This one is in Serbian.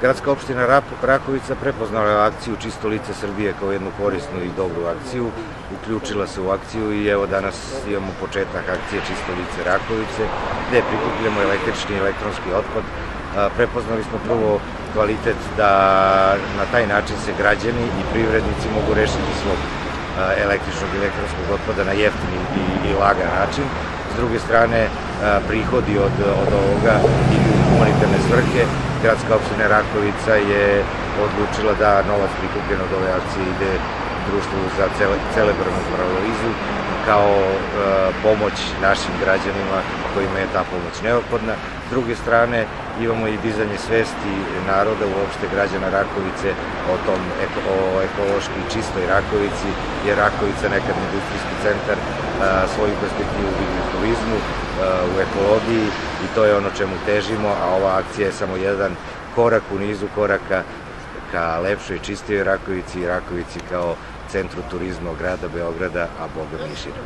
Gradska opština Rakovica prepoznala je akciju Čisto lice Srbije kao jednu korisnu i dobru akciju, uključila se u akciju i evo danas imamo početak akcije Čisto lice Rakovice, gde prikupljamo električni i elektronski otpad. Prepoznali smo prvo kvalitet da na taj način se građani i privrednici mogu rešiti svog električnog i elektronskog otpada na jeftin i lagan način. S druge strane, prihodi od ovoga idu u humanitarne svrhe. Gradska opština Rakovica je odlučila da novac prikupljen od ove akcije ide društvu za celebralnu paralizu kao pomoć našim građanima kojima je ta pomoć neophodna. S druge strane, imamo i dizanje svesti naroda, uopšte građana Rakovice o ekološki čistoj Rakovici, jer Rakovica nekad industrijski centar svoju perspektivu vidi u turizmu, u ekologiji i to je ono čemu težimo, a ova akcija je samo jedan korak u nizu koraka ka lepšoj i čistijoj Rakovici i Rakovici kao centru turizma grada Beograda, a bogami i šire.